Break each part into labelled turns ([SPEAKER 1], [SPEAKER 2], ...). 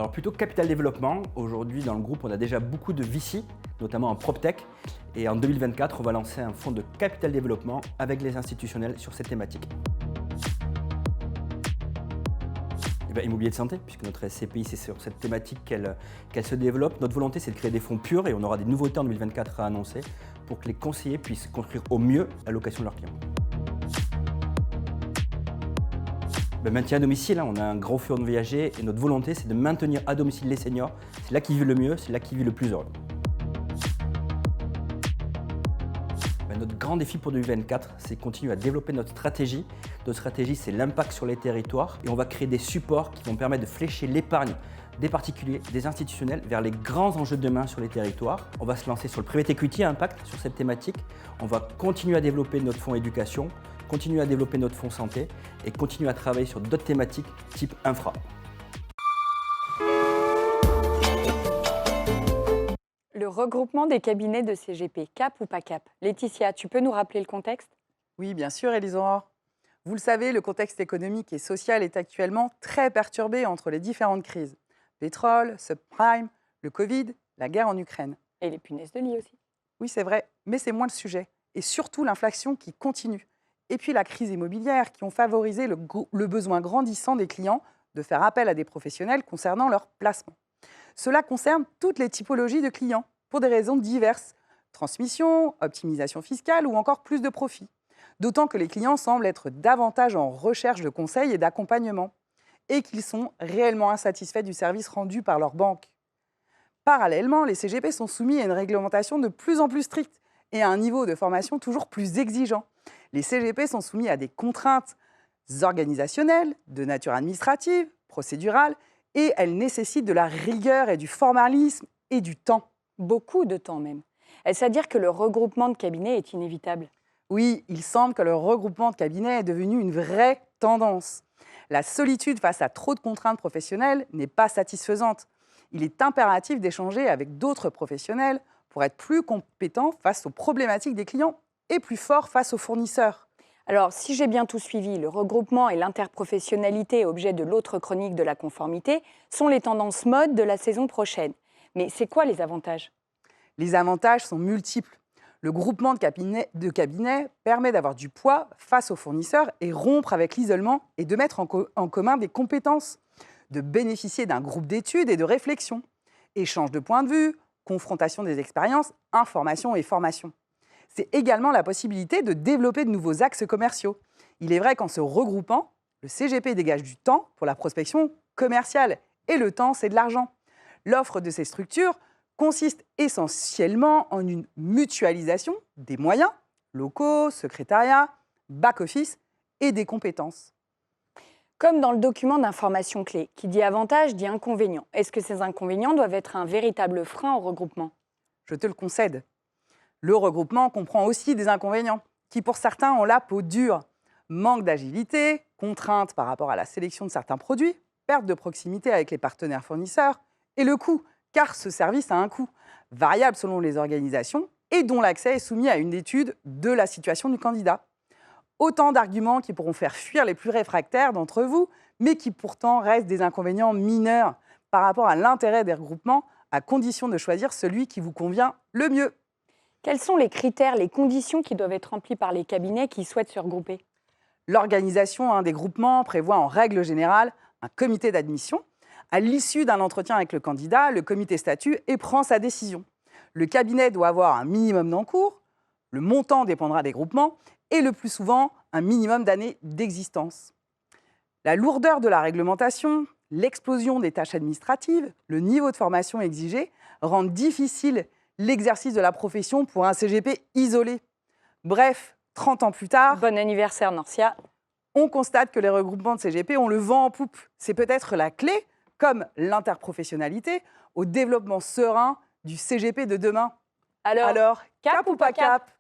[SPEAKER 1] Alors plutôt capital développement. Aujourd'hui, dans le groupe, on a déjà beaucoup de VC, notamment en PropTech. Et en 2024, on va lancer un fonds de capital développement avec les institutionnels sur cette thématique. Immobilier de santé, puisque notre SCPI, c'est sur cette thématique qu'elle se développe. Notre volonté, c'est de créer des fonds purs et on aura des nouveautés en 2024 à annoncer pour que les conseillers puissent construire au mieux la location de leurs clients. Maintien à domicile, on a un gros flux de viagers et notre volonté, c'est de maintenir à domicile les seniors. C'est là qu'ils vivent le mieux, c'est là qu'ils vivent le plus heureux. Notre grand défi pour 2024, c'est de continuer à développer notre stratégie. Notre stratégie, c'est l'impact sur les territoires et on va créer des supports qui vont permettre de flécher l'épargne des particuliers, des institutionnels vers les grands enjeux de demain sur les territoires. On va se lancer sur le private equity à impact sur cette thématique. On va continuer à développer notre fonds éducation, continuer à développer notre fonds santé et continuer à travailler sur d'autres thématiques type infra.
[SPEAKER 2] Le regroupement des cabinets de CGP, cap ou pas cap? Laetitia, tu peux nous rappeler le contexte?
[SPEAKER 3] Oui, bien sûr, Élisandre. Vous le savez, le contexte économique et social est actuellement très perturbé entre les différentes crises. Pétrole, subprime, le Covid, la guerre en Ukraine.
[SPEAKER 2] Et les punaises de lit aussi.
[SPEAKER 3] Oui, c'est vrai, mais c'est moins le sujet. Et surtout l'inflation qui continue. Et puis la crise immobilière qui ont favorisé le besoin grandissant des clients de faire appel à des professionnels concernant leur placement. Cela concerne toutes les typologies de clients, pour des raisons diverses. Transmission, optimisation fiscale ou encore plus de profit. D'autant que les clients semblent être davantage en recherche de conseils et d'accompagnement, et qu'ils sont réellement insatisfaits du service rendu par leur banque. Parallèlement, les CGP sont soumis à une réglementation de plus en plus stricte et à un niveau de formation toujours plus exigeant. Les CGP sont soumis à des contraintes organisationnelles, de nature administrative, procédurale, et elles nécessitent de la rigueur et du formalisme et du temps.
[SPEAKER 2] Beaucoup de temps même. Est-ce à dire que le regroupement de cabinets est inévitable?
[SPEAKER 3] Oui, il semble que le regroupement de cabinets est devenu une vraie tendance. La solitude face à trop de contraintes professionnelles n'est pas satisfaisante. Il est impératif d'échanger avec d'autres professionnels pour être plus compétent face aux problématiques des clients et plus fort face aux fournisseurs.
[SPEAKER 2] Alors, si j'ai bien tout suivi, le regroupement et l'interprofessionnalité, objet de l'autre chronique de la conformité, sont les tendances mode de la saison prochaine. Mais c'est quoi les avantages?
[SPEAKER 3] Les avantages sont multiples. Le groupement de cabinets permet d'avoir du poids face aux fournisseurs et rompre avec l'isolement et de mettre en commun des compétences, de bénéficier d'un groupe d'études et de réflexion, échange de points de vue, confrontation des expériences, information et formation. C'est également la possibilité de développer de nouveaux axes commerciaux. Il est vrai qu'en se regroupant, le CGP dégage du temps pour la prospection commerciale. Et le temps, c'est de l'argent. L'offre de ces structures consiste essentiellement en une mutualisation des moyens, locaux, secrétariat, back-office et des compétences.
[SPEAKER 2] Comme dans le document d'information clé, qui dit avantage dit inconvénient. Est-ce que ces inconvénients doivent être un véritable frein au regroupement?
[SPEAKER 3] Je te le concède. Le regroupement comprend aussi des inconvénients, qui pour certains ont la peau dure. Manque d'agilité, contraintes par rapport à la sélection de certains produits, perte de proximité avec les partenaires fournisseurs, et le coût, car ce service a un coût, variable selon les organisations, et dont l'accès est soumis à une étude de la situation du candidat. Autant d'arguments qui pourront faire fuir les plus réfractaires d'entre vous, mais qui pourtant restent des inconvénients mineurs par rapport à l'intérêt des regroupements, à condition de choisir celui qui vous convient le mieux.
[SPEAKER 2] Quels sont les critères, les conditions qui doivent être remplies par les cabinets qui souhaitent se regrouper?
[SPEAKER 3] L'organisation des groupements prévoit en règle générale un comité d'admission. À l'issue d'un entretien avec le candidat, le comité statue et prend sa décision. Le cabinet doit avoir un minimum d'encours, le montant dépendra des groupements et le plus souvent un minimum d'années d'existence. La lourdeur de la réglementation, l'explosion des tâches administratives, le niveau de formation exigé rendent difficile l'exercice de la profession pour un CGP isolé. Bref, 30 ans plus tard,
[SPEAKER 2] Bon anniversaire Norcia.
[SPEAKER 3] On constate que les regroupements de CGP ont le vent en poupe. C'est peut-être la clé, comme l'interprofessionnalité, au développement serein du CGP de demain. Alors, cap ou pas cap?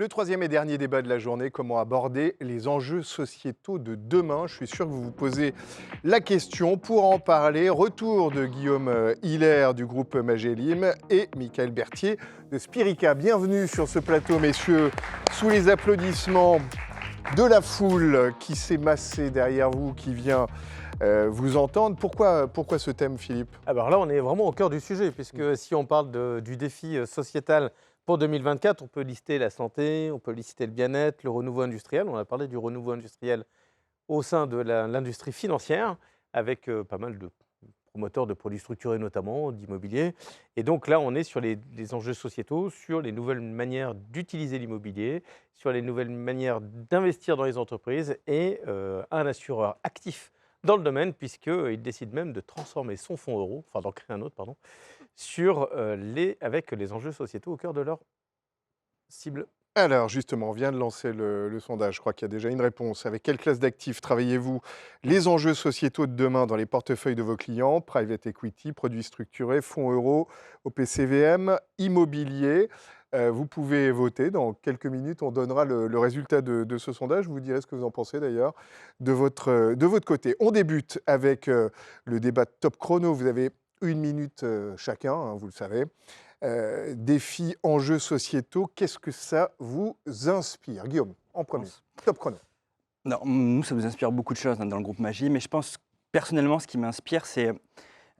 [SPEAKER 4] Le troisième et dernier débat de la journée, comment aborder les enjeux sociétaux de demain? Je suis sûr que vous vous posez la question. Pour en parler, retour de Guillaume Hiller du groupe Magellim et Michael Berthier de Spirica. Bienvenue sur ce plateau, messieurs, sous les applaudissements de la foule qui s'est massée derrière vous, qui vient vous entendre. Pourquoi ce thème, Philippe?
[SPEAKER 5] Alors là, on est vraiment au cœur du sujet, puisque si on parle du défi sociétal pour 2024, on peut lister la santé, on peut lister le bien-être, le renouveau industriel. On a parlé du renouveau industriel au sein de l'industrie financière, avec pas mal de promoteurs de produits structurés notamment, d'immobilier. Et donc là, on est sur les enjeux sociétaux, sur les nouvelles manières d'utiliser l'immobilier, sur les nouvelles manières d'investir dans les entreprises et un assureur actif dans le domaine, puisqu'il décide même de transformer son fonds euro, enfin d'en créer un autre, pardon, avec les enjeux sociétaux au cœur de leur cible.
[SPEAKER 4] Alors justement, on vient de lancer le sondage. Je crois qu'il y a déjà une réponse. Avec quelle classe d'actifs travaillez-vous les enjeux sociétaux de demain dans les portefeuilles de vos clients? Private equity, produits structurés, fonds euros, OPCVM, immobilier. Vous pouvez voter. Dans quelques minutes, on donnera le résultat de ce sondage. Vous direz ce que vous en pensez d'ailleurs de votre côté. On débute avec le débat de Top Chrono. Vous avez 1 minute chacun, hein, vous le savez. Défis, enjeux sociétaux, qu'est-ce que ça vous inspire? Guillaume, en premier, Top Chrono.
[SPEAKER 1] Non, nous, ça nous inspire beaucoup de choses dans le groupe Magie, mais je pense personnellement, ce qui m'inspire, c'est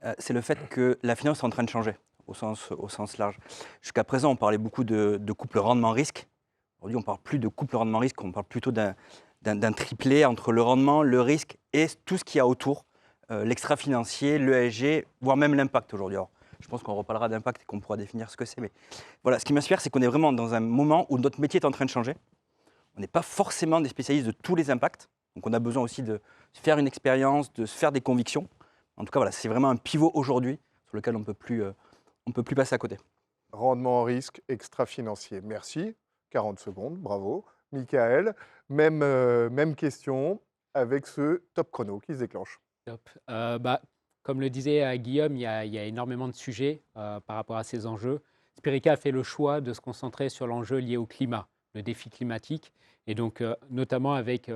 [SPEAKER 1] le fait que la finance est en train de changer au sens large. Jusqu'à présent, on parlait beaucoup de couple rendement-risque. Aujourd'hui, on ne parle plus de couple rendement-risque, on parle plutôt d'un triplé entre le rendement, le risque et tout ce qu'il y a autour, l'extra-financier, l'ESG, voire même l'impact aujourd'hui. Alors, je pense qu'on reparlera d'impact et qu'on pourra définir ce que c'est. Mais voilà, ce qui m'inspire, c'est qu'on est vraiment dans un moment où notre métier est en train de changer. On n'est pas forcément des spécialistes de tous les impacts. Donc on a besoin aussi de faire une expérience, de se faire des convictions. En tout cas, voilà, c'est vraiment un pivot aujourd'hui sur lequel on ne peut plus passer à côté.
[SPEAKER 4] Rendement en risque extra-financier. Merci. 40 secondes, bravo. Michael, même question avec ce Top Chrono qui se déclenche.
[SPEAKER 6] Top. Comme le disait Guillaume, il y a énormément de sujets par rapport à ces enjeux. Spirica a fait le choix de se concentrer sur l'enjeu lié au climat, le défi climatique, et donc notamment avec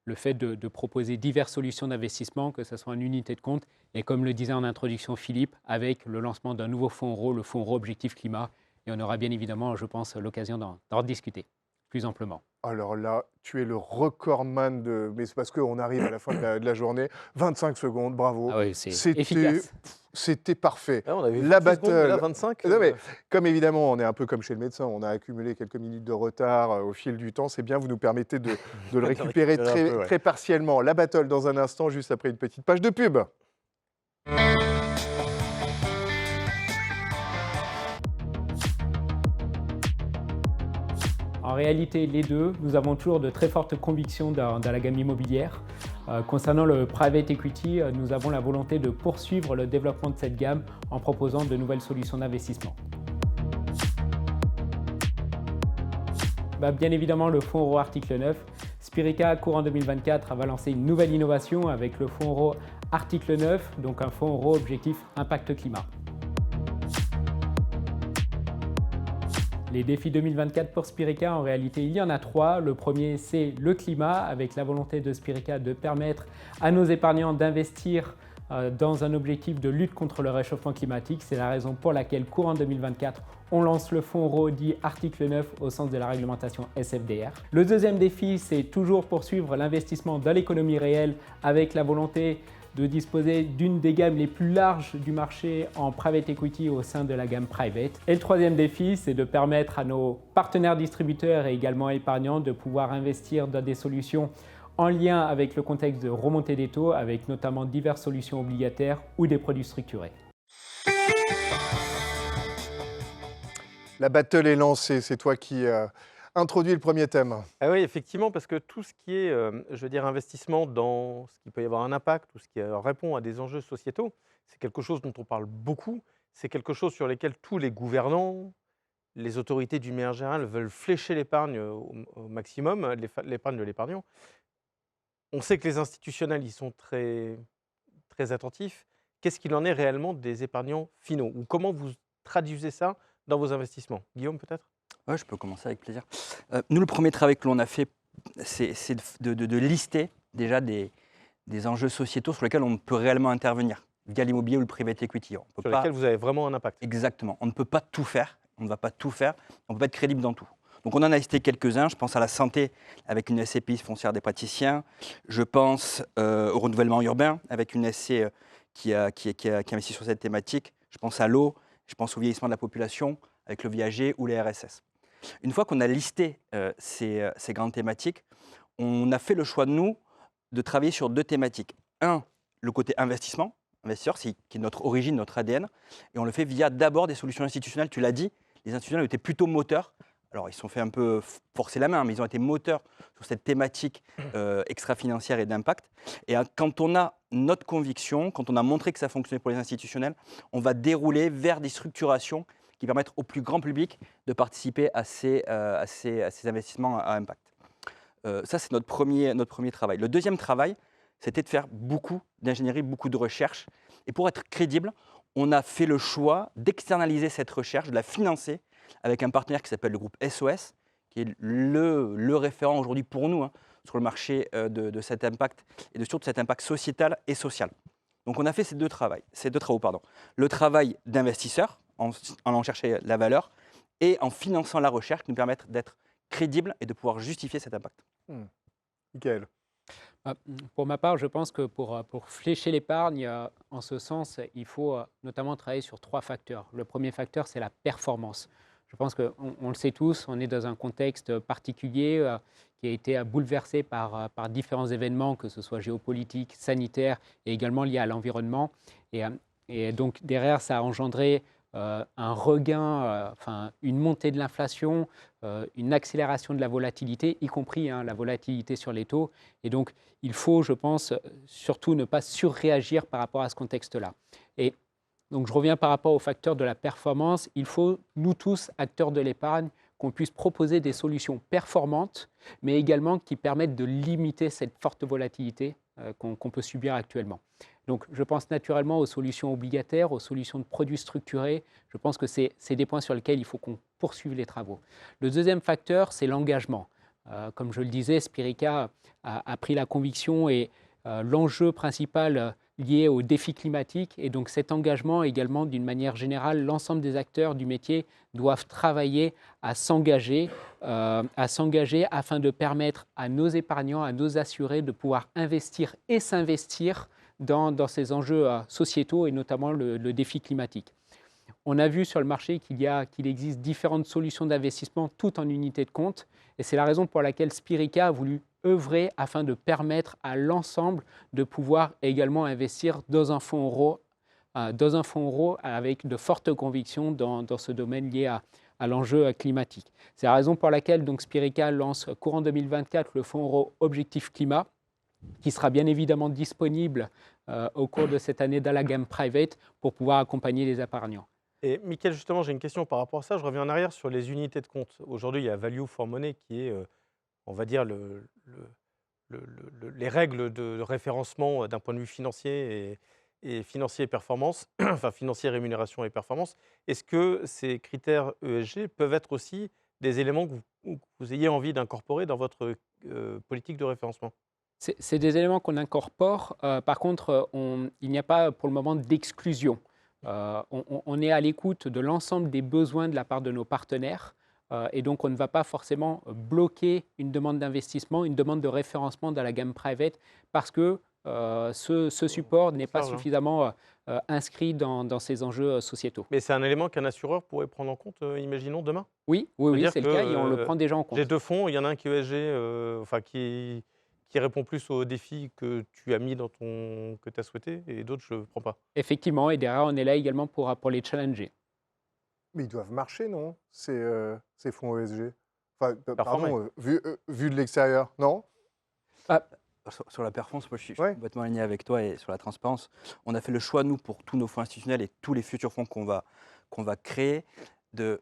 [SPEAKER 6] le fait de proposer diverses solutions d'investissement, que ce soit en unité de compte, et comme le disait en introduction Philippe, avec le lancement d'un nouveau fonds euro, le fonds euro Objectif Climat, et on aura bien évidemment, je pense, l'occasion d'en rediscuter plus amplement.
[SPEAKER 4] Alors là, tu es le recordman mais c'est parce qu'on arrive à la fin de la journée. 25 secondes, bravo.
[SPEAKER 6] Ah oui, c'est efficace.
[SPEAKER 4] C'était parfait.
[SPEAKER 5] Là, on avait
[SPEAKER 4] La
[SPEAKER 5] 26
[SPEAKER 4] battle,
[SPEAKER 5] secondes, là, 25.
[SPEAKER 4] Non, mais comme évidemment, on est un peu comme chez le médecin, on a accumulé quelques minutes de retard au fil du temps. C'est bien, vous nous permettez de le récupérer très partiellement. La battle dans un instant, juste après une petite page de pub.
[SPEAKER 6] En réalité, les deux, nous avons toujours de très fortes convictions dans la gamme immobilière. Concernant le private equity, nous avons la volonté de poursuivre le développement de cette gamme en proposant de nouvelles solutions d'investissement. Bien évidemment, le fonds euro article 9. Spirica, courant 2024, va lancer une nouvelle innovation avec le fonds euro article 9, donc un fonds euro objectif impact climat. Les défis 2024 pour Spirica, en réalité, il y en a 3. Le premier, c'est le climat, avec la volonté de Spirica de permettre à nos épargnants d'investir dans un objectif de lutte contre le réchauffement climatique. C'est la raison pour laquelle, courant 2024, on lance le fonds euro dit article 9 au sens de la réglementation SFDR. Le deuxième défi, c'est toujours poursuivre l'investissement dans l'économie réelle avec la volonté de disposer d'une des gammes les plus larges du marché en private equity au sein de la gamme private. Et le troisième défi, c'est de permettre à nos partenaires distributeurs et également épargnants de pouvoir investir dans des solutions en lien avec le contexte de remontée des taux, avec notamment diverses solutions obligataires ou des produits structurés.
[SPEAKER 4] La battle est lancée, c'est toi qui introduis le premier thème.
[SPEAKER 5] Ah oui, effectivement, parce que tout ce qui est, je veux dire, investissement dans ce qui peut y avoir un impact ou ce qui répond à des enjeux sociétaux, c'est quelque chose dont on parle beaucoup. C'est quelque chose sur lequel tous les gouvernants, les autorités d'une manière générale veulent flécher l'épargne au maximum, l'épargne de l'épargnant. On sait que les institutionnels y sont très, très attentifs. Qu'est-ce qu'il en est réellement des épargnants finaux? Ou comment vous traduisez ça dans vos investissements? Guillaume, peut-être?
[SPEAKER 1] Oui, je peux commencer avec plaisir. Nous, le premier travail que l'on a fait, c'est de lister déjà des enjeux sociétaux sur lesquels on peut réellement intervenir, via l'immobilier ou le private equity.
[SPEAKER 5] Sur lesquels vous avez vraiment un impact.
[SPEAKER 1] Exactement. On ne peut pas tout faire, on ne va pas tout faire, on ne peut pas être crédible dans tout. Donc on en a listé quelques-uns. Je pense à la santé avec une SCPI foncière des praticiens. Je pense au renouvellement urbain avec une SC qui investit sur cette thématique. Je pense à l'eau, je pense au vieillissement de la population avec le viager ou les RSS. Une fois qu'on a listé ces grandes thématiques, on a fait le choix de nous de travailler sur 2 thématiques. Un, le côté investisseur, qui est notre origine, notre ADN, et on le fait via d'abord des solutions institutionnelles. Tu l'as dit, les institutionnels étaient plutôt moteurs. Alors, ils se sont fait un peu forcer la main, mais ils ont été moteurs sur cette thématique extra-financière et d'impact. Et quand on a notre conviction, quand on a montré que ça fonctionnait pour les institutionnels, on va dérouler vers des structurations qui permettent au plus grand public de participer à ces investissements à impact. Ça, c'est notre premier travail. Le deuxième travail, c'était de faire beaucoup d'ingénierie, beaucoup de recherche. Et pour être crédible, on a fait le choix d'externaliser cette recherche, de la financer avec un partenaire qui s'appelle le groupe SOS, qui est le référent aujourd'hui pour nous sur le marché de cet impact et surtout de cet impact sociétal et social. Donc on a fait ces deux travaux. Le travail d'investisseur, en allant chercher la valeur, et en finançant la recherche qui nous permettent d'être crédibles et de pouvoir justifier cet impact.
[SPEAKER 4] Mickaël.
[SPEAKER 6] Pour ma part, je pense que pour flécher l'épargne, en ce sens, il faut notamment travailler sur 3 facteurs. Le premier facteur, c'est la performance. Je pense qu'on le sait tous, on est dans un contexte particulier qui a été bouleversé par différents événements, que ce soit géopolitiques, sanitaires et également liés à l'environnement. Et donc derrière, ça a engendré un regain, une montée de l'inflation, une accélération de la volatilité, y compris la volatilité sur les taux. Et donc, il faut, je pense, surtout ne pas surréagir par rapport à ce contexte-là. Et donc, je reviens par rapport au facteur de la performance. Il faut, nous tous, acteurs de l'épargne, qu'on puisse proposer des solutions performantes, mais également qui permettent de limiter cette forte volatilité qu'on peut subir actuellement. Donc, je pense naturellement aux solutions obligataires, aux solutions de produits structurés. Je pense que c'est des points sur lesquels il faut qu'on poursuive les travaux. Le deuxième facteur, c'est l'engagement. Comme je le disais, Spirica a pris la conviction et l'enjeu principal lié aux défis climatiques. Et donc, cet engagement également, d'une manière générale, l'ensemble des acteurs du métier doivent travailler à s'engager afin de permettre à nos épargnants, à nos assurés de pouvoir investir et s'investir dans ces enjeux sociétaux et notamment le défi climatique. On a vu sur le marché qu'il existe différentes solutions d'investissement, toutes en unité de compte. Et c'est la raison pour laquelle Spirica a voulu œuvrer afin de permettre à l'ensemble de pouvoir également investir dans un fonds euro avec de fortes convictions dans ce domaine lié à l'enjeu climatique. C'est la raison pour laquelle donc, Spirica lance courant 2024 le fonds euro Objectif Climat, qui sera bien évidemment disponible au cours de cette année dans la gamme private pour pouvoir accompagner les épargnants.
[SPEAKER 5] Et Mickaël, justement, j'ai une question par rapport à ça. Je reviens en arrière sur les unités de compte. Aujourd'hui, il y a Value for Money qui est, on va dire, les règles de référencement d'un point de vue financier et financier et performance, enfin financier, rémunération et performance. Est-ce que ces critères ESG peuvent être aussi des éléments que vous ayez envie d'incorporer dans votre politique de référencement ?
[SPEAKER 6] C'est des éléments qu'on incorpore. Par contre, il n'y a pas pour le moment d'exclusion. On est à l'écoute de l'ensemble des besoins de la part de nos partenaires et donc on ne va pas forcément bloquer une demande d'investissement, une demande de référencement dans la gamme private parce que ce support n'est pas suffisamment inscrit dans ces enjeux sociétaux.
[SPEAKER 5] Mais c'est un élément qu'un assureur pourrait prendre en compte, imaginons, demain ?
[SPEAKER 6] Oui, c'est le cas et on le prend déjà en compte.
[SPEAKER 5] J'ai 2 fonds, il y en a un qui est ESG, qui répond plus aux défis que tu as mis que tu as souhaité, et d'autres, je ne prends pas.
[SPEAKER 6] Effectivement, et derrière, on est là également pour les challenger.
[SPEAKER 4] Mais ils doivent marcher, non, ces fonds ESG? Pardon, vu de l'extérieur, non?
[SPEAKER 1] Sur la performance, moi je suis complètement aligné avec toi et sur la transparence. On a fait le choix, nous, pour tous nos fonds institutionnels et tous les futurs fonds qu'on va créer, qu'une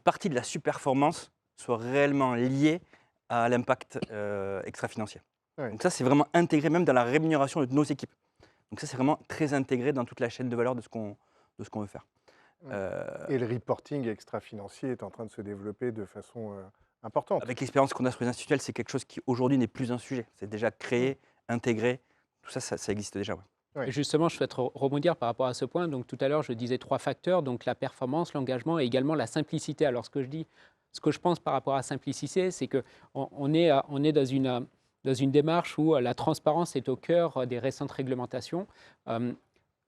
[SPEAKER 1] partie de la surperformance soit réellement liée à l'impact extra-financier. Ouais. Donc ça, c'est vraiment intégré même dans la rémunération de nos équipes. Donc ça, c'est vraiment très intégré dans toute la chaîne de valeur de ce qu'on veut faire.
[SPEAKER 4] Et le reporting extra-financier est en train de se développer de façon importante.
[SPEAKER 1] Avec l'expérience qu'on a sur les institutionnels, c'est quelque chose qui aujourd'hui n'est plus un sujet. C'est déjà créé, intégré, tout ça, ça existe déjà. Ouais.
[SPEAKER 6] Ouais. Justement, je souhaite rebondir par rapport à ce point. Donc tout à l'heure, je disais 3 facteurs, donc la performance, l'engagement et également la simplicité. Alors ce que je dis ce que je pense par rapport à Simplicité, c'est qu'on est dans une démarche où la transparence est au cœur des récentes réglementations.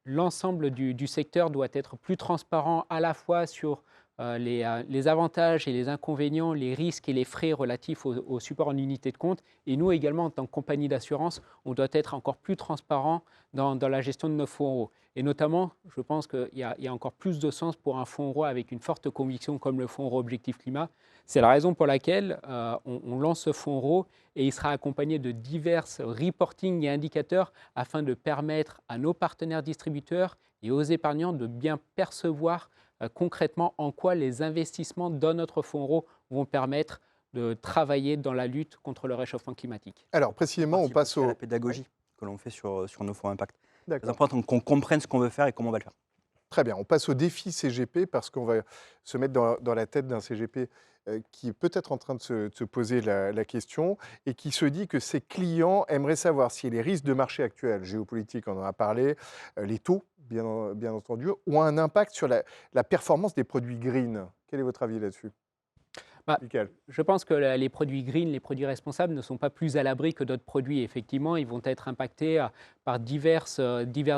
[SPEAKER 6] L'ensemble du secteur doit être plus transparent à la fois sur les avantages et les inconvénients, les risques et les frais relatifs au support en unité de compte. Et nous également, en tant que compagnie d'assurance, on doit être encore plus transparent dans la gestion de nos fonds euros. Et notamment, je pense qu'il y a encore plus de sens pour un fonds euro avec une forte conviction comme le fonds euro Objectif Climat. C'est la raison pour laquelle on lance ce fonds euro et il sera accompagné de divers reporting et indicateurs afin de permettre à nos partenaires distributeurs et aux épargnants de bien percevoir concrètement en quoi les investissements dans notre fonds euro vont permettre de travailler dans la lutte contre le réchauffement climatique.
[SPEAKER 4] Alors, précisément, on passe
[SPEAKER 1] à
[SPEAKER 4] au...
[SPEAKER 1] la pédagogie que l'on fait sur nos fonds impact. C'est
[SPEAKER 4] D'accord.
[SPEAKER 1] important qu'on comprenne ce qu'on veut faire et comment on va le faire.
[SPEAKER 4] Très bien, on passe au défi CGP parce qu'on va se mettre dans la tête d'un CGP qui est peut-être en train de se poser la question et qui se dit que ses clients aimeraient savoir si les risques de marché actuels, géopolitiques, on en a parlé, les taux, bien entendu, ont un impact sur la performance des produits green. Quel est votre avis là-dessus? Michael.
[SPEAKER 6] Je pense que les produits green, les produits responsables ne sont pas plus à l'abri que d'autres produits. Effectivement, ils vont être impactés par divers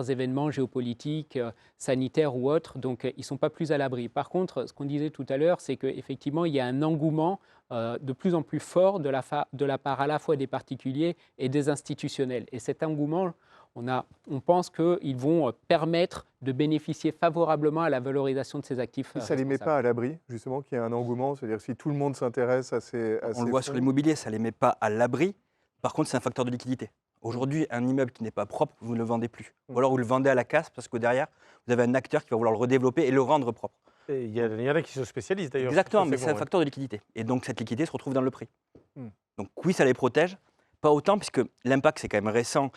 [SPEAKER 6] événements géopolitiques, sanitaires ou autres, donc ils ne sont pas plus à l'abri. Par contre, ce qu'on disait tout à l'heure, c'est qu'effectivement, il y a un engouement de plus en plus fort de la part à la fois des particuliers et des institutionnels. Et cet engouement, on pense qu'ils vont permettre de bénéficier favorablement à la valorisation de ces actifs.
[SPEAKER 4] Ça ne les met pas à l'abri, justement, qu'il y ait un engouement? C'est-à-dire si tout le monde s'intéresse à ces
[SPEAKER 1] On le voit
[SPEAKER 4] fonds,
[SPEAKER 1] sur l'immobilier, ça ne les met pas à l'abri. Par contre, c'est un facteur de liquidité. Aujourd'hui, un immeuble qui n'est pas propre, vous ne le vendez plus. Ou alors vous le vendez à la casse parce que derrière, vous avez un acteur qui va vouloir le redévelopper et le rendre propre.
[SPEAKER 5] Et il y en a qui se spécialisent d'ailleurs.
[SPEAKER 1] Exactement,
[SPEAKER 5] sur
[SPEAKER 1] mais
[SPEAKER 5] ces
[SPEAKER 1] c'est un
[SPEAKER 5] fonds,
[SPEAKER 1] facteur de liquidité. Et donc cette liquidité se retrouve dans le prix.
[SPEAKER 4] Hmm.
[SPEAKER 1] Donc oui, ça les protège. Pas autant, puisque l'impact, c'est quand même récent.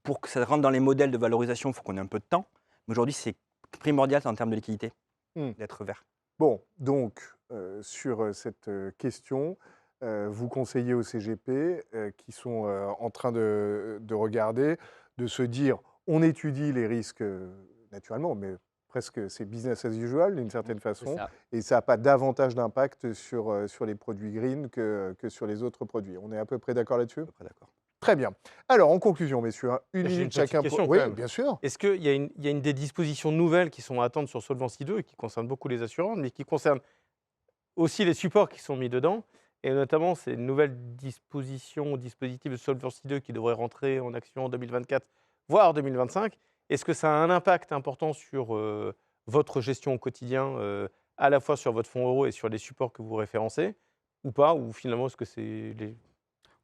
[SPEAKER 1] Pour que ça rentre dans les modèles de valorisation, il faut qu'on ait un peu de temps. Mais aujourd'hui, c'est primordial en termes de liquidité d'être vert.
[SPEAKER 4] Bon, donc, sur cette question, vous conseillez aux CGP qui sont en train de regarder, de se dire, on étudie les risques naturellement, mais presque c'est business as usual d'une certaine façon, et ça n'a pas davantage d'impact sur les produits green que sur les autres produits. On est à peu près d'accord là-dessus?
[SPEAKER 1] À peu près d'accord.
[SPEAKER 4] Très bien. Alors, en conclusion, messieurs, une
[SPEAKER 5] J'ai une
[SPEAKER 4] minute
[SPEAKER 5] petite
[SPEAKER 4] chacun.
[SPEAKER 5] question,
[SPEAKER 4] Oui,
[SPEAKER 5] quand même.
[SPEAKER 4] bien sûr.
[SPEAKER 5] Est-ce qu'il y a une des dispositions nouvelles qui sont à attendre sur Solvency 2 et qui concernent beaucoup les assurances, mais qui concernent aussi les supports qui sont mis dedans, et notamment ces nouvelles dispositions, dispositifs de Solvency 2 qui devraient rentrer en action en 2024, voire 2025. Est-ce que ça a un impact important sur votre gestion au quotidien, à la fois sur votre fonds euro et sur les supports que vous référencez, ou pas, ou finalement est-ce que c'est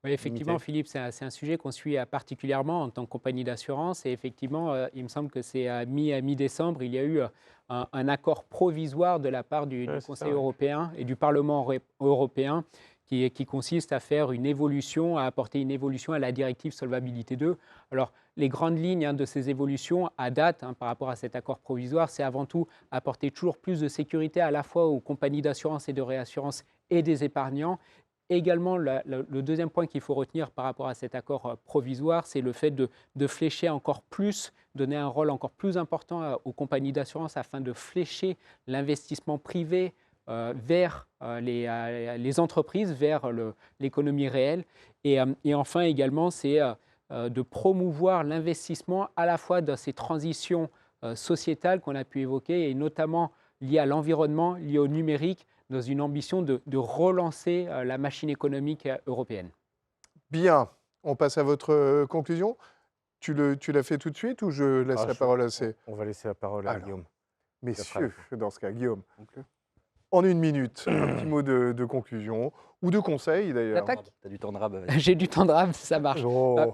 [SPEAKER 6] Oui, effectivement,
[SPEAKER 5] limité?
[SPEAKER 6] Philippe, c'est un sujet qu'on suit particulièrement en tant que compagnie d'assurance. Et effectivement, il me semble que c'est à mi-décembre, il y a eu un accord provisoire de la part du
[SPEAKER 5] Ouais, c'est
[SPEAKER 6] Conseil
[SPEAKER 5] ça, ouais.
[SPEAKER 6] européen et du Parlement européen qui consiste à faire une évolution, à apporter une évolution à la directive Solvabilité 2. Alors, les grandes lignes de ces évolutions à date par rapport à cet accord provisoire, c'est avant tout apporter toujours plus de sécurité à la fois aux compagnies d'assurance et de réassurance et des épargnants. Également, le deuxième point qu'il faut retenir par rapport à cet accord provisoire, c'est le fait de flécher encore plus, donner un rôle encore plus important aux compagnies d'assurance afin de flécher l'investissement privé vers les entreprises, vers l'économie réelle. Et enfin également, c'est de promouvoir l'investissement à la fois dans ces transitions sociétales qu'on a pu évoquer, et notamment liées à l'environnement, liées au numérique, dans une ambition de relancer la machine économique européenne.
[SPEAKER 4] Bien. On passe à votre conclusion. Tu l'as fait tout de suite ou je laisse la parole à ces...
[SPEAKER 5] On va laisser la parole à
[SPEAKER 4] Alors,
[SPEAKER 5] Guillaume.
[SPEAKER 4] Messieurs, dans ce cas, Guillaume, en une minute, un petit mot de conclusion ou de conseil d'ailleurs.
[SPEAKER 3] L'attaque.
[SPEAKER 1] Tu as du temps de rab. vas-y.
[SPEAKER 6] J'ai du temps de rab, ça marche.
[SPEAKER 4] Oh.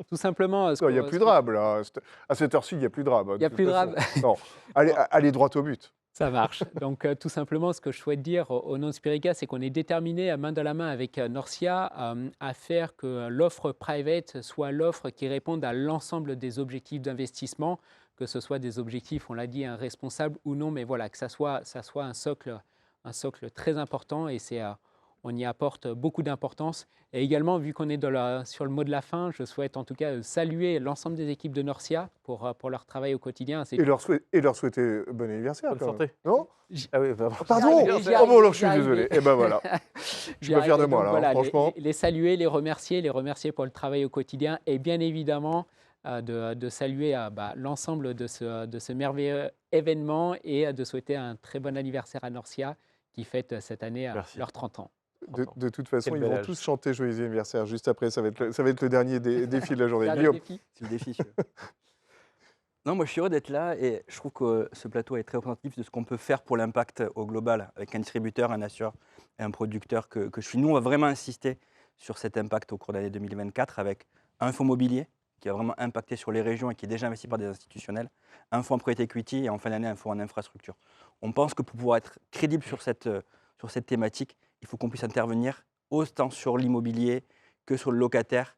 [SPEAKER 6] Tout simplement.
[SPEAKER 4] Il n'y a plus de rab là. À cette heure-ci, il n'y a plus de rab.
[SPEAKER 6] Il n'y a plus de rab.
[SPEAKER 4] Non, allez droit au but.
[SPEAKER 6] Ça marche. Donc, tout simplement, ce que je souhaite dire au nom de Spirica, c'est qu'on est déterminé, à main dans la main avec Norcia, à faire que l'offre private soit l'offre qui réponde à l'ensemble des objectifs d'investissement, que ce soit des objectifs, on l'a dit, responsables ou non, mais voilà, que ça soit un socle très important. Et c'est on y apporte beaucoup d'importance. Et également, vu qu'on est sur le mot de la fin, je souhaite en tout cas saluer l'ensemble des équipes de Norcia pour leur travail au quotidien.
[SPEAKER 4] Et leur souhaiter bon anniversaire.
[SPEAKER 5] Bonne
[SPEAKER 4] quand même.
[SPEAKER 5] santé.
[SPEAKER 4] Non
[SPEAKER 5] Ah oui, bah,
[SPEAKER 4] Pardon.
[SPEAKER 6] J'y arrive,
[SPEAKER 4] Oh bon, alors je
[SPEAKER 6] j'y
[SPEAKER 4] suis
[SPEAKER 6] arrive.
[SPEAKER 4] désolé. Et ben voilà. Je suis pas fier de moi,
[SPEAKER 6] Donc
[SPEAKER 4] là, hein, franchement.
[SPEAKER 6] Les saluer, les remercier pour le travail au quotidien et bien évidemment de saluer l'ensemble de ce merveilleux événement et de souhaiter un très bon anniversaire à Norcia qui fête cette année
[SPEAKER 5] Merci.
[SPEAKER 6] leurs 30 ans.
[SPEAKER 4] De toute façon,
[SPEAKER 5] Quel
[SPEAKER 4] ils
[SPEAKER 5] bel
[SPEAKER 4] vont
[SPEAKER 5] âge.
[SPEAKER 4] tous chanter Joyeux anniversaire juste après. Ça va être le dernier défi de la journée.
[SPEAKER 6] Dernier
[SPEAKER 4] Guillaume.
[SPEAKER 6] défi.
[SPEAKER 1] C'est le défi. celui-là. Non, moi je suis heureux d'être là et je trouve que ce plateau est très représentatif de ce qu'on peut faire pour l'impact au global avec un distributeur, un assureur et un producteur que je suis. Nous, on va vraiment insister sur cet impact au cours de l'année 2024 avec un fonds mobilier qui va vraiment impacter sur les régions et qui est déjà investi par des institutionnels, un fonds en private equity et en fin d'année un fonds en infrastructure. On pense que pour pouvoir être crédible sur cette thématique, il faut qu'on puisse intervenir autant sur l'immobilier que sur le locataire,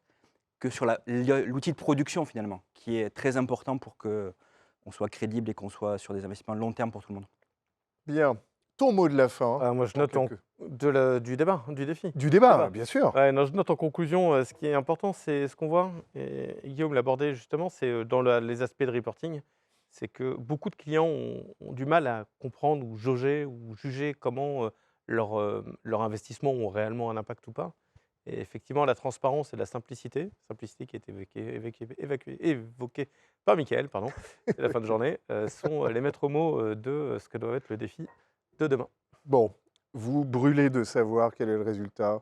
[SPEAKER 1] que sur l'outil de production finalement, qui est très important pour qu'on soit crédible et qu'on soit sur des investissements long terme pour tout le monde.
[SPEAKER 4] Bien. Ton mot de la fin.
[SPEAKER 5] moi, je
[SPEAKER 4] en
[SPEAKER 5] note
[SPEAKER 4] quelques-
[SPEAKER 5] du débat, du défi.
[SPEAKER 4] Du débat,
[SPEAKER 5] Débat.
[SPEAKER 4] bien sûr.
[SPEAKER 5] Ouais, non, je note en conclusion, ce qui est important, c'est ce qu'on voit, et Guillaume l'abordait justement, c'est dans les aspects de reporting, c'est que beaucoup de clients ont du mal à comprendre ou jauger ou juger comment leur investissement ont réellement un impact ou pas. Et effectivement, la transparence et la simplicité qui est évoquée par Mickaël, pardon, c'est la fin de journée, sont les maîtres mots de ce que doit être le défi de demain.
[SPEAKER 4] Bon, vous brûlez de savoir quel est le résultat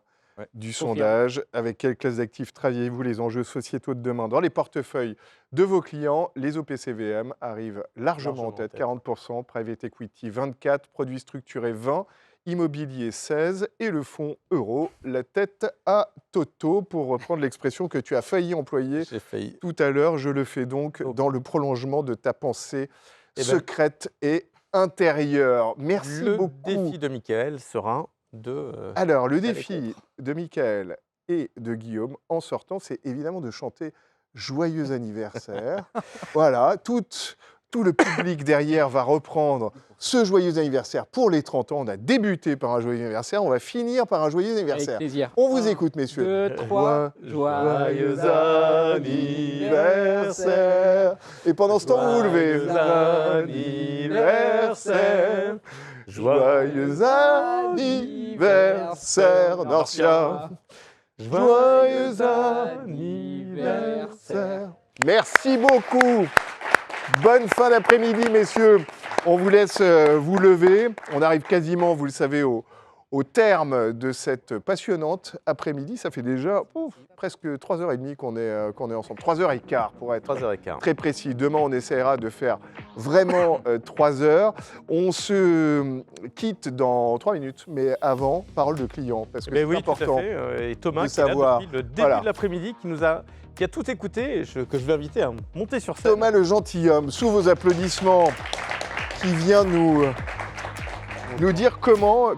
[SPEAKER 4] du sondage. Avec quelle classe d'actifs travaillez-vous les enjeux sociétaux de demain dans les portefeuilles de vos clients? Les OPCVM arrivent largement en tête, 40%, Private Equity 24%, produits structurés 20%, immobilier 16% et le fonds euro, la tête à Toto, pour reprendre l'expression que tu as failli employer
[SPEAKER 5] J'ai failli.
[SPEAKER 4] tout à l'heure. Je le fais donc dans le prolongement de ta pensée secrète et intérieure. Merci beaucoup.
[SPEAKER 5] Le défi de Mickaël sera de...
[SPEAKER 4] Alors, le
[SPEAKER 5] d'aller
[SPEAKER 4] défi de Mickaël et de Guillaume, en sortant, c'est évidemment de chanter Joyeux anniversaire. Voilà, tout le public derrière va reprendre ce joyeux anniversaire pour les 30 ans. On a débuté par un joyeux anniversaire, on va finir par un joyeux
[SPEAKER 6] Avec
[SPEAKER 4] anniversaire.
[SPEAKER 6] plaisir.
[SPEAKER 4] On vous écoute, messieurs.
[SPEAKER 6] 2, 3,
[SPEAKER 4] Joyeux anniversaire. Et pendant ce temps, vous vous levez. Anniversaire. Joyeux anniversaire, Norcia. Joyeux anniversaire. Merci beaucoup. Bonne fin d'après-midi, messieurs. On vous laisse vous lever. On arrive quasiment, vous le savez, au terme de cette passionnante après-midi. Ça fait déjà presque 3h30 qu'on est ensemble. 3h15 pour être
[SPEAKER 5] 3h15.
[SPEAKER 4] très précis. Demain, on essaiera de faire vraiment 3 heures. On se quitte dans 3 minutes, mais avant, parole de client, parce que
[SPEAKER 5] Mais
[SPEAKER 4] c'est
[SPEAKER 5] oui,
[SPEAKER 4] important.
[SPEAKER 5] tout à fait. Et Thomas,
[SPEAKER 4] de
[SPEAKER 5] qui est là
[SPEAKER 4] savoir.
[SPEAKER 5] depuis le début
[SPEAKER 4] Voilà.
[SPEAKER 5] de l'après-midi, qui a tout écouté, et que je vais inviter à monter sur scène.
[SPEAKER 4] Thomas le gentilhomme, sous vos applaudissements, qui vient nous dire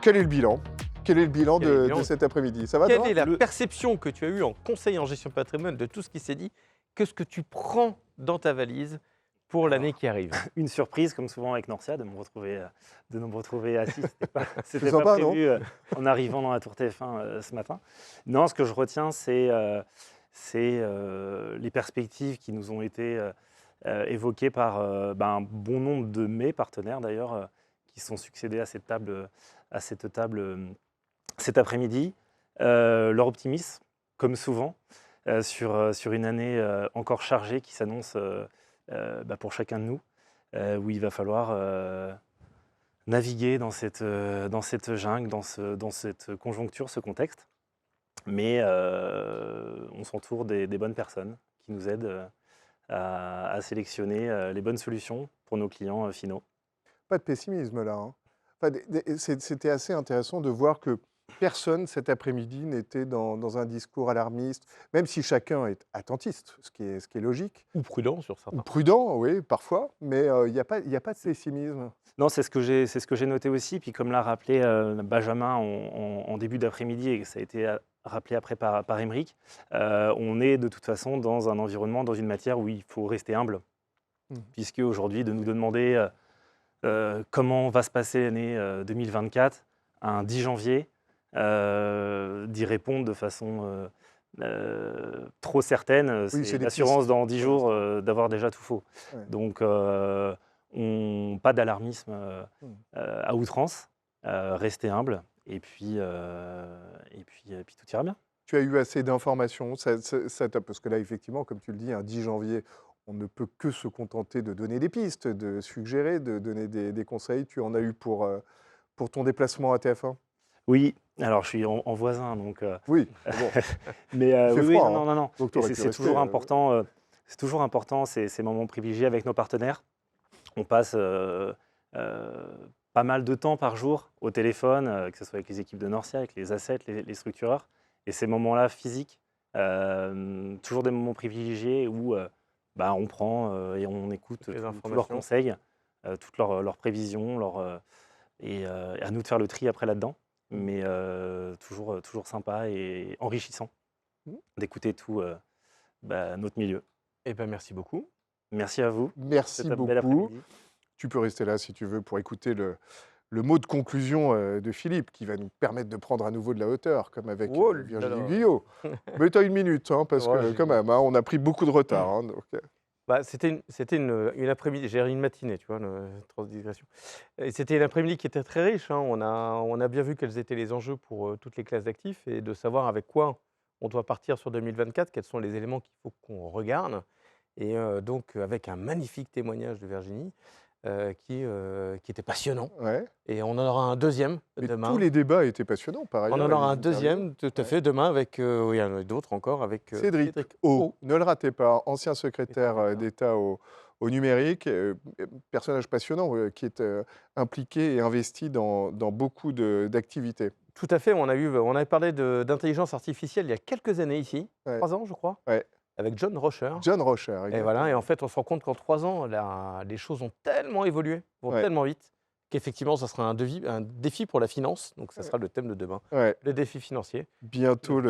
[SPEAKER 4] quel est le bilan. Quel est le bilan
[SPEAKER 5] Quel est le
[SPEAKER 4] de
[SPEAKER 5] bilan
[SPEAKER 4] cet après-midi? Ça va,
[SPEAKER 5] Quelle
[SPEAKER 4] Thomas
[SPEAKER 5] est la perception que tu as eue en conseil en gestion de patrimoine de tout ce qui s'est dit? Qu'est-ce que tu prends dans ta valise pour l'année qui arrive?
[SPEAKER 7] Une surprise, comme souvent avec Norcia, de nous retrouver assis. C'était
[SPEAKER 4] sympa,
[SPEAKER 7] pas prévu en arrivant dans la tour TF1 ce matin. Non, ce que je retiens, c'est les perspectives qui nous ont été évoquées par un bon nombre de mes partenaires, d'ailleurs, qui sont succédés à cette table cet après-midi. Leur optimisme, comme souvent, sur une année encore chargée qui s'annonce pour chacun de nous, où il va falloir naviguer dans cette jungle, dans cette conjoncture, ce contexte. Mais on s'entoure des bonnes personnes qui nous aident à sélectionner les bonnes solutions pour nos clients finaux.
[SPEAKER 4] Pas de pessimisme là. Hein. Enfin, c'était assez intéressant de voir que personne cet après-midi n'était dans un discours alarmiste, même si chacun est attentiste, ce qui est logique.
[SPEAKER 5] Ou prudent sur certains.
[SPEAKER 4] Ou prudent, oui, parfois, mais il n'y a pas de pessimisme.
[SPEAKER 7] Non, c'est ce que j'ai noté aussi. Puis comme l'a rappelé Benjamin en début d'après-midi, et que ça a été rappelé après par Émeric, on est de toute façon dans un environnement, dans une matière où il faut rester humble. Puisque aujourd'hui, de nous demander comment va se passer l'année 2024, un 10 janvier, d'y répondre de façon trop certaine.
[SPEAKER 4] c'est
[SPEAKER 7] C'est
[SPEAKER 4] des
[SPEAKER 7] l'assurance
[SPEAKER 4] pistes.
[SPEAKER 7] dans 10 jours d'avoir déjà tout faux.
[SPEAKER 4] Ouais.
[SPEAKER 7] Donc, pas d'alarmisme à outrance, rester humble, et puis tout ira bien.
[SPEAKER 4] Tu as eu assez d'informations, parce que là, effectivement, comme tu le dis, un 10 janvier, on ne peut que se contenter de donner des pistes, de suggérer, de donner des conseils. Tu en as eu pour ton déplacement à TF1 ?
[SPEAKER 7] Oui, alors je suis en voisin, donc...
[SPEAKER 4] Oui, bon.
[SPEAKER 7] Mais
[SPEAKER 4] Il fait
[SPEAKER 7] oui,
[SPEAKER 4] froid,
[SPEAKER 7] non.
[SPEAKER 4] Donc,
[SPEAKER 7] Et
[SPEAKER 4] t'aurais pu
[SPEAKER 7] c'est
[SPEAKER 4] rester,
[SPEAKER 7] toujours important. C'est toujours important ces moments privilégiés avec nos partenaires. On passe pas mal de temps par jour au téléphone, que ce soit avec les équipes de Norcia, avec les assets, les structureurs. Et ces moments-là physiques, toujours des moments privilégiés où on prend et on écoute
[SPEAKER 5] Toutes les
[SPEAKER 7] tous leurs
[SPEAKER 5] informations.
[SPEAKER 7] conseils, toutes leurs prévisions, et à nous de faire le tri après là-dedans. Mais toujours sympa et enrichissant d'écouter tout notre milieu.
[SPEAKER 5] Eh ben, merci beaucoup.
[SPEAKER 7] Merci à vous.
[SPEAKER 4] Merci
[SPEAKER 7] C'est un bel
[SPEAKER 4] beaucoup.
[SPEAKER 7] après-midi.
[SPEAKER 4] Tu peux rester là si tu veux pour écouter le mot de conclusion de Philippe qui va nous permettre de prendre à nouveau de la hauteur, comme avec
[SPEAKER 5] Oh là
[SPEAKER 4] Virginie
[SPEAKER 5] là.
[SPEAKER 4] Guyot. Mais tu as une minute, parce
[SPEAKER 5] Ouais,
[SPEAKER 4] que
[SPEAKER 5] j'ai
[SPEAKER 4] quand même, on a pris beaucoup de retard. Donc,
[SPEAKER 5] C'était une après-midi, j'ai une matinée, tu vois, transdigression. Et c'était une après-midi qui était très riche. On a bien vu quels étaient les enjeux pour toutes les classes d'actifs et de savoir avec quoi on doit partir sur 2024, quels sont les éléments qu'il faut qu'on regarde. Et donc, avec un magnifique témoignage de Virginie qui était passionnant.
[SPEAKER 4] ouais.
[SPEAKER 5] Et on en aura un deuxième
[SPEAKER 4] Mais
[SPEAKER 5] demain.
[SPEAKER 4] tous les débats étaient passionnants, par ailleurs.
[SPEAKER 5] On en
[SPEAKER 4] et
[SPEAKER 5] aura
[SPEAKER 4] les
[SPEAKER 5] un deuxième,
[SPEAKER 4] interviews.
[SPEAKER 5] tout à fait, demain avec, il y en a d'autres encore, avec
[SPEAKER 4] Cédric
[SPEAKER 5] O.
[SPEAKER 4] O, ne le ratez pas, ancien secrétaire d'État au numérique, personnage passionnant qui est impliqué et investi dans beaucoup d'activités.
[SPEAKER 5] Tout à fait, on avait parlé d'intelligence artificielle il y a quelques années ici,
[SPEAKER 4] Ouais.
[SPEAKER 5] 3 ans je crois,
[SPEAKER 4] Ouais.
[SPEAKER 5] avec John Rocher.
[SPEAKER 4] John Rocher,
[SPEAKER 5] Et
[SPEAKER 4] exactement.
[SPEAKER 5] voilà, et en fait on se rend compte qu'en 3 ans, les choses ont tellement évolué, vont
[SPEAKER 4] Ouais.
[SPEAKER 5] tellement vite, qu'effectivement ça sera un défi pour la finance, donc ça sera le thème de demain,
[SPEAKER 4] Ouais.
[SPEAKER 5] le défi financier.
[SPEAKER 4] Bientôt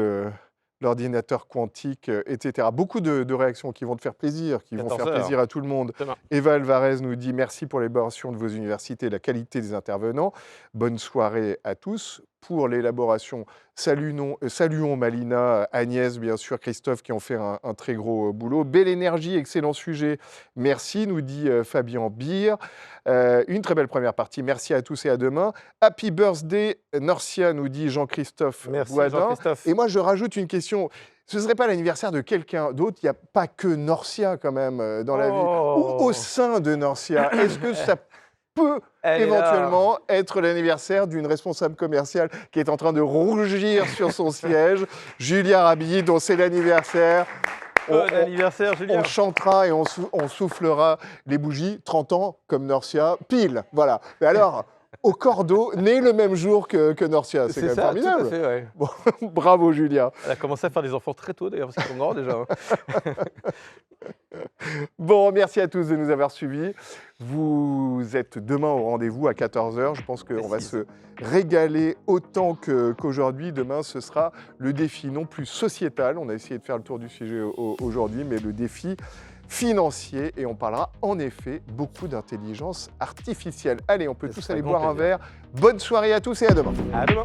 [SPEAKER 4] l'ordinateur quantique, etc. Beaucoup de réactions qui vont te faire plaisir, qui vont
[SPEAKER 5] 14
[SPEAKER 4] faire
[SPEAKER 5] heures.
[SPEAKER 4] plaisir à tout le monde.
[SPEAKER 5] Demain.
[SPEAKER 4] Eva Alvarez nous dit merci pour l'élaboration de vos universités et la qualité des intervenants. Bonne soirée à tous. Pour l'élaboration, saluons Malina, Agnès, bien sûr, Christophe qui ont fait un très gros boulot. Belle énergie, excellent sujet. Merci, nous dit Fabien Beer. Une très belle première partie. Merci à tous et à demain. Happy birthday, Norcia, nous dit Jean-Christophe
[SPEAKER 5] Merci
[SPEAKER 4] Boisdin.
[SPEAKER 5] Jean-Christophe.
[SPEAKER 4] Et moi, je rajoute une question. Ce ne serait pas l'anniversaire de quelqu'un d'autre? Il n'y a pas que Norcia, quand même, dans la vie. Ou au sein de Norcia. Est-ce que ça peut
[SPEAKER 5] Elle est là.
[SPEAKER 4] éventuellement être l'anniversaire d'une responsable commerciale qui est en train de rougir sur son siège, Julia Rabi, dont c'est l'anniversaire?
[SPEAKER 5] Bon anniversaire Julien.
[SPEAKER 4] On chantera et on soufflera les bougies, 30 ans comme Norcia, pile, voilà. Mais alors, au cordeau, né le même jour que Norcia, c'est quand même
[SPEAKER 5] ça,
[SPEAKER 4] formidable.
[SPEAKER 5] tout à fait, ouais.
[SPEAKER 4] Bon, bravo Julia.
[SPEAKER 5] Elle a commencé à faire des enfants très tôt d'ailleurs, parce qu'ils sont grands déjà.
[SPEAKER 4] Bon, merci à tous de nous avoir suivis. Vous êtes demain au rendez-vous à 14h. Je pense qu'on va se régaler autant qu'aujourd'hui. Demain, ce sera le défi non plus sociétal. On a essayé de faire le tour du sujet aujourd'hui, mais le défi financier. Et on parlera en effet beaucoup d'intelligence artificielle. Allez, on peut tous aller boire un verre. Bonne soirée à tous et à demain.
[SPEAKER 5] À demain.